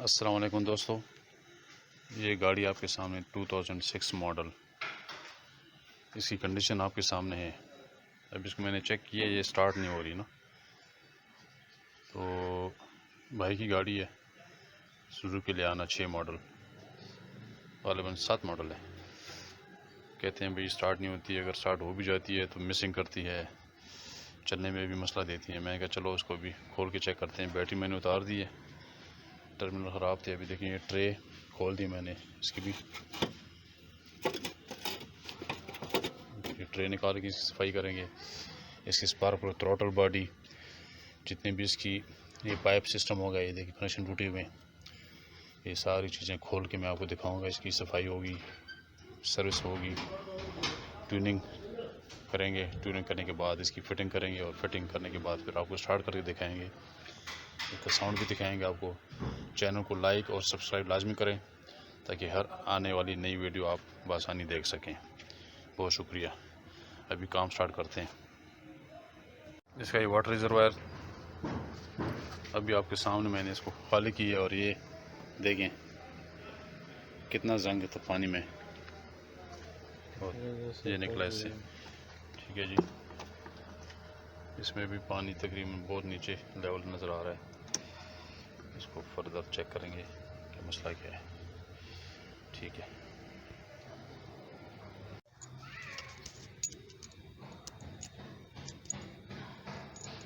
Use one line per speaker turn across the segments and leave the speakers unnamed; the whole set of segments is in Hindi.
अस्सलाम वालेकुम दोस्तों, ये गाड़ी आपके सामने 2006 मॉडल, इसकी कंडीशन आपके सामने है। अब इसको मैंने चेक किया, ये स्टार्ट नहीं हो रही ना। तो भाई की गाड़ी है, सुजुकी लियाना 6 मॉडल, गालिबन 7 मॉडल है। कहते हैं भाई स्टार्ट नहीं होती है, अगर स्टार्ट हो भी जाती है तो मिसिंग करती है, चलने में भी मसला देती है। मैंने कहा चलो उसको भी खोल के चेक करते हैं। बैटरी मैंने उतार दी है, टर्मिनल ख़राब थे। अभी देखिए ट्रे खोल दी मैंने, इसकी भी ट्रे निकाल के सफाई करेंगे। इसकी स्पार्क प्लग, थ्रॉटल बॉडी, जितने भी इसकी ये पाइप सिस्टम होगा, ये देखिए कनेक्शन टूटे हुए हैं, ये सारी चीज़ें खोल के मैं आपको दिखाऊंगा। इसकी सफाई होगी, सर्विस होगी, ट्यूनिंग करेंगे। ट्यूनिंग करने के बाद इसकी फ़िटिंग करेंगे और फिटिंग करने के बाद फिर आपको स्टार्ट करके दिखाएंगे, इसका साउंड भी दिखाएंगे आपको। चैनल को लाइक और सब्सक्राइब लाजमी करें ताकि हर आने वाली नई वीडियो आप बआसानी देख सकें। बहुत शुक्रिया। अभी काम स्टार्ट करते हैं। इसका ये वाटर रिजर्वायर अभी आपके सामने मैंने इसको खाली की है, और ये देखें कितना जंग था पानी में, और ये निकला इससे। ठीक है जी, इसमें भी पानी तकरीबन बहुत नीचे लेवल नज़र आ रहा है। इसको फर्दर चेक करेंगे कि मसला क्या है। ठीक है,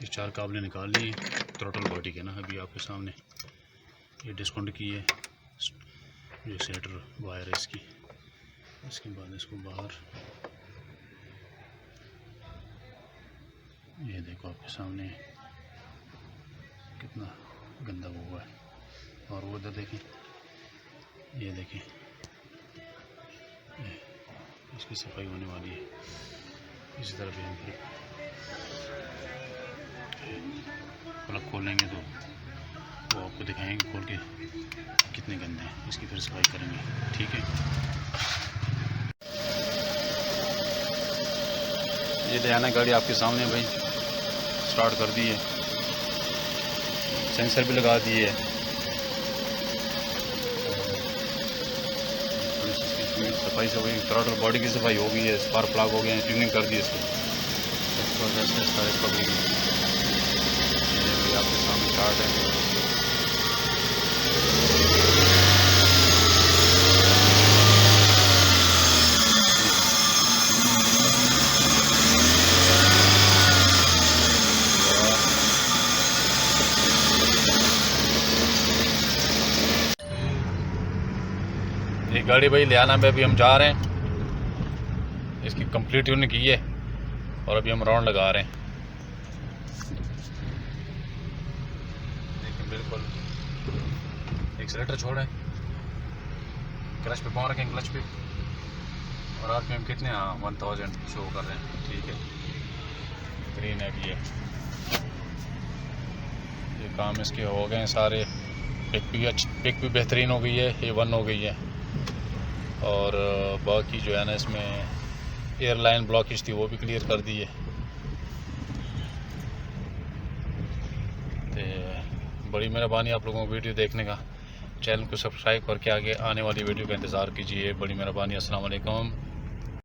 ये 4 काबले निकाल लिए थ्रॉटल बॉडी के ना। अभी आपके सामने ये डिस्काउंट की है, जो सेटर वायर है इसकी। इसके बाद इसको बाहर, ये देखो आपके सामने कितना गंदा हुआ है। और वो उधर देखें, ये देखें, ये इसकी सफाई होने वाली है। इसी तरह भी हम फिर प्लग खोलेंगे तो वो आपको दिखाएंगे खोल के कितने गंदे हैं, इसकी फिर सफाई करेंगे। ठीक है, ये लियाना गाड़ी आपके सामने भाई स्टार्ट कर दी है, सेंसर भी लगा दिए है। सफाई से वही थ्रॉटल बॉडी की सफाई हो गई है, स्पार्क प्लग हो गए हैं, ट्यूनिंग कर दी है इसको। आपके सामने स्टार्ट है। ये गाड़ी भाई लियाना में अभी हम जा रहे हैं, इसकी कंप्लीट ट्यूनिंग की है और अभी हम राउंड लगा रहे हैं। देखिए बिल्कुल एक्सीलेटर छोड़ें, क्लच पे पाँव रखें, क्लच पे, और आरपीएम कितने, हाँ 1000 शो कर रहे हैं। ठीक है, ग्रीन है ये काम इसके हो गए हैं सारे। पिक भी बेहतरीन हो गई है, A1 हो गई है। और बाकी जो है ना, इसमें एयरलाइन ब्लॉकेज थी वो भी क्लियर कर दी है। तो बड़ी मेहरबानी आप लोगों को वीडियो देखने का। चैनल को सब्सक्राइब करके आगे आने वाली वीडियो का इंतज़ार कीजिए। बड़ी मेहरबानी। अस्सलाम वालेकुम।